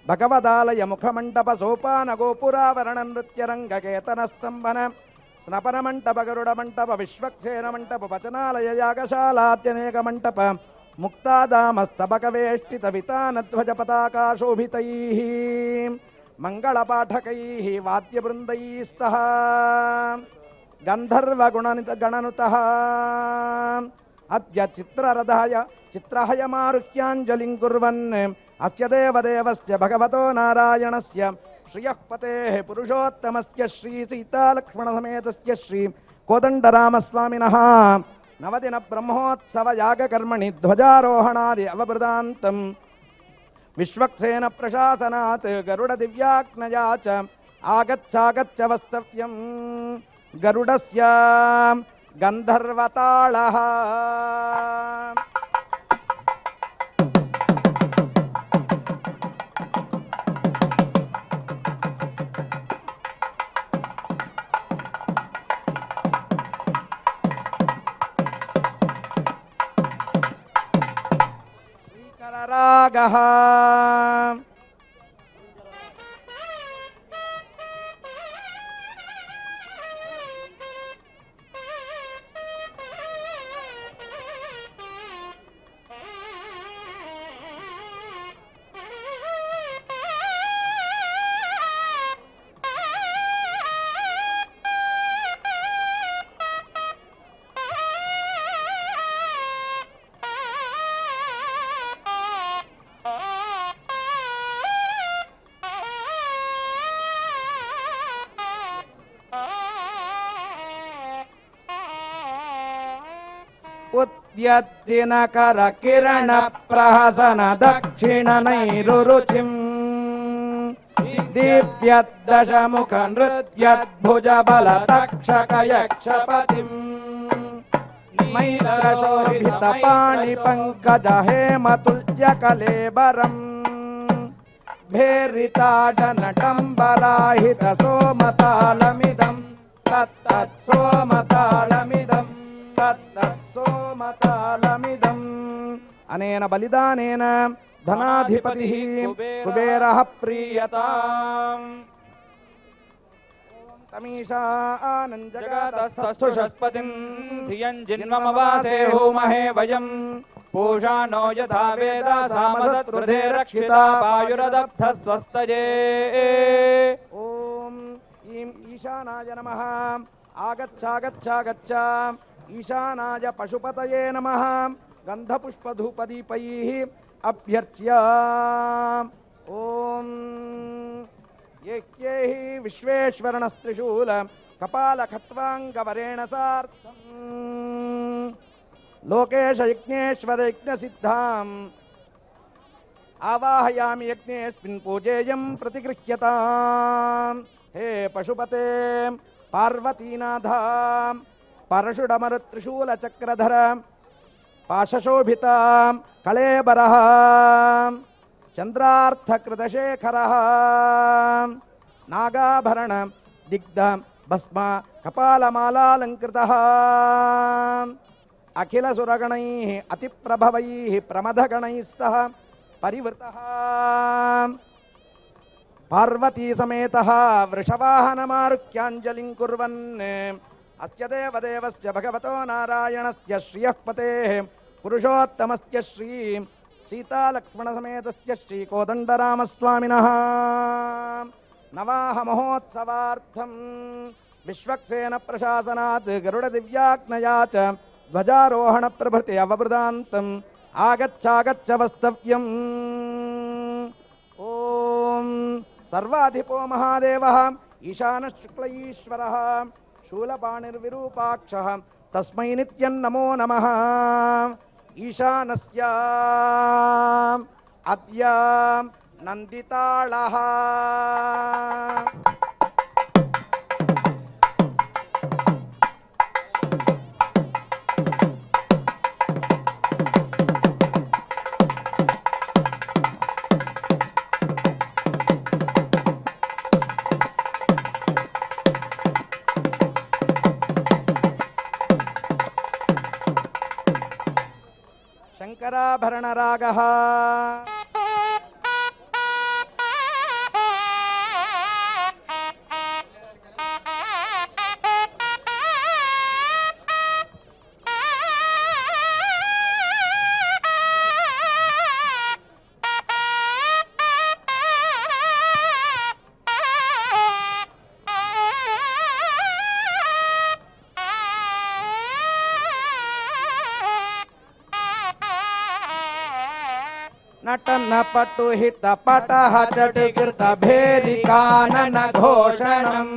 भगवदालय मुखमण्डप सोपान गोपुरावरण नृत्यरङ्गकेतनस्तम्भन स्नपन मण्डप गरुड मण्डप विश्वक्सेन मण्डप वचनालय यागशालाद्यनेक मण्डप मुक्तादामस्तबकवेष्टित वितानध्वज पताका शोभितैः मङ्गलपाठकैः वाद्यवृन्दैः स्तः गन्धर्वगणनुतः अद्य चित्रहयमारुह्याञ्जलिं कुर्वन् अस्य देवदेवस्य भगवतो नारायणस्य श्रियः पतेः पुरुषोत्तमस्य श्री सीतालक्ष्मणसमेतस्य श्री कोदण्डरामस्वामिनः नवदिन ब्रह्मोत्सव यागकर्मणि ध्वजारोहणादि अवभृतान्तं विश्वक्सेन प्रशासनात् गरुड दिव्याज्ञया च आगच्छ वस्तव्यम् गरुडस्य गन्धर्वताळः श्रीकररागः उद्यद्दिनकर किरण प्रहसन दक्षिण नैरुरुचिं दीप्यद्दशमुख नृत्यद्भुज बल तक्षक यक्षपतिं मैत्रशोभित पाणि पंकज हेमतुल्य कलेबरं भेरिताडनटम्बराहित सोमतालमिदं तत्तत्सोमतालमिदं तत्तत्सोमतालमिदम् अनेन बलिदानेन धनाधिपतिः कुबेरः प्रीयताम् तमीशानञ्जगतस्थस्थुषस्पतिं धियं जिन्वमवासे होमहे वयं पूषा नो यथा वेद सामसत्कृते रक्षिता वायुरदब्धः स्वस्तये ॐ ईं ईशानाय नमः आगच्छ ईशानाय पशुपतये नमः गन्धपुष्पधूपदीपैः अभ्यर्च्य ॐ येह्यैः विश्वेश्वरणस्त्रिशूल कपालखट्वाङ्गवरेण सार्धम् लोकेश यज्ञेश्वर यज्ञसिद्धाम् आवाहयामि यज्ञेऽस्मिन् पूजेयं प्रतिगृह्यताम् हे पशुपते पार्वतीनाथ परशुडमरुत्रिशूलचक्रधर पाशशोभितां कलेबरः चन्द्रार्थकृतशेखरः नागाभरण दिग्ध भस्म कपालमालालङ्कृतः अखिलसुरगणैः अतिप्रभवैः प्रमथगणैस्तः परिवृतः पार्वती समेतः वृषवाहनमारुह्याञ्जलिं कुर्वन् अस्य देवदेवस्य भगवतो नारायणस्य श्रियः पतेः పురుషోత్తమస్య శ్రీ సీతాలక్ష్మణ సమేతస్య శ్రీ కోదండరామస్వామినః నవాహ మహోత్సవార్థం విశ్వక్సేన ప్రశాసనాత్ గరుడ దివ్యాజ్ఞయా చ ధ్వజారోహణ ప్రభృతి అవబృదాంతం ఆగచ్చాగచ్చ వస్తవ్యం. ఓం సర్వాధిపో మహాదేవః ఈశానః శుక్ల ఈశ్వరః శూలపాణిర్విరూపాక్షః తస్మై నిత్యం నమో నమః. ఈశానస్య అద్య నందితాళః. శంకరాభరణ రాగః. నటన పటు హిత పటహ చటుకృత భేదికానన ఘోషణం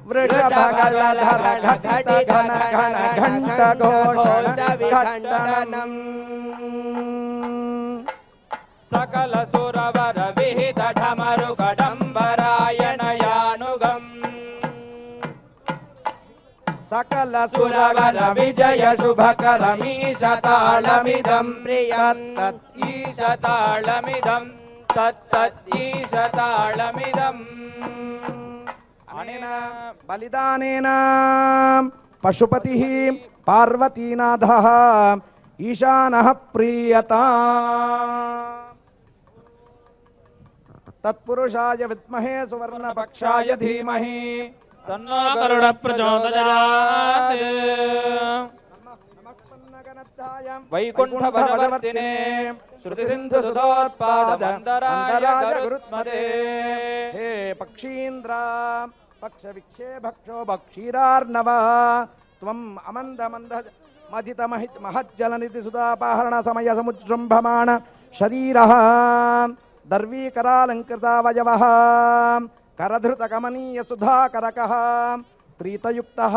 వృషభగలధర ఘటిత ఘన ఘన ఘంట ఘోషణ ఘట్టనం. సకల సురవర విహిత ఢమరు గడంబరాయణయానుగం సకల సురవర విజయ శుభకరమీశతాళమిదం ప్రియం ఈశతాళమిదం తత్తీశతాళమిదం. అనేన బలిదానేన పశుపతిః పార్వతీనాథః ఈశానః ప్రీయతాం. తత్పురుషాయ విద్మహే సువర్ణపక్షాయ ధీమహి తన్నో గరుడ ప్రచోదయాత్. వైకుంఠ భజవర్తినే శృతి సింధు సుధోత్పాద మందరాయ గరుత్మతే. హే పక్షీంద్ర పక్ష విక్షేభక్షో భక్షీరార్ణవ త్వం అమంద మంద మదిత మహజ్జల నిధి సుధాపహరణ సమయ సముజృంభమాణ శరీరః దర్వీకరాలంకృతావయవః కరధృత కమనీయ సుధాకరకః ప్రీతయుక్తః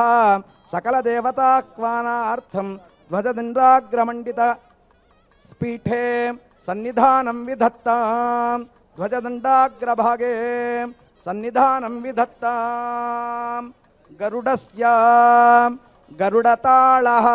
సకల దేవతాహ్వానార్థం ధ్వజదండాగ్రమండిత స్పీఠే సన్నిధానం విధత్తాం. ధ్వజదండాగ్రభాగే సన్నిధానం విధత్తాం. గరుడస్య గరుడతాళః.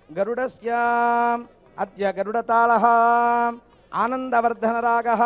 గరుడస్య అద్య గరుడతాళః ఆనందవర్ధన రాగః.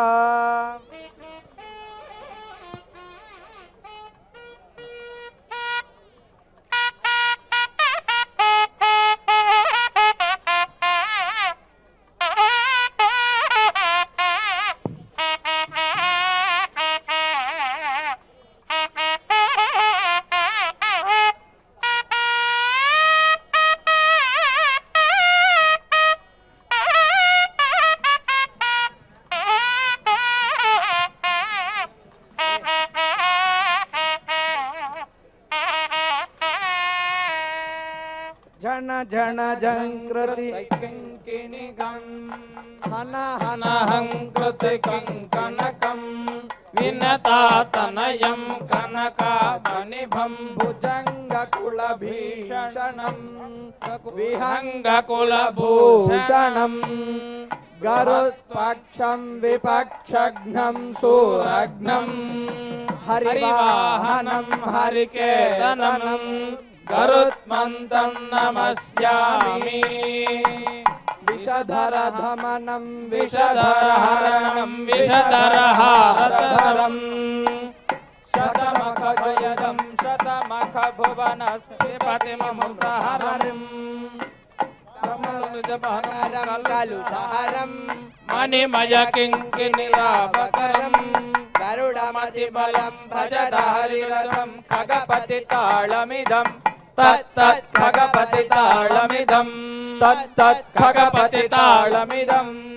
జన జన జంకృతి కింకిణిగం హన హన హంకృతి కింకనకం వినతాతనయం కనకాధనిభం భుజంగకులభీషణం విహంగకులభూషణం గరుత్పక్షం విపక్షఘ్నం సూరఘ్నం హరివాహనం హరికేతనం గరుత్మంతం నమస్యామి. విషధరధమనం విషధరహరణం విషధరహారధరం శతమఖగో शतं शतमखभुवनस्थिपतिममुग्रहरिम् कलुषहरम् मणिमय किङ्किणिरावकरम् गरुडमतिबलं भजत हरिरथं खगपतिताळमिदं तत्तत् खगपतिताळमिदं तत्तत् खगपतिताळमिदम्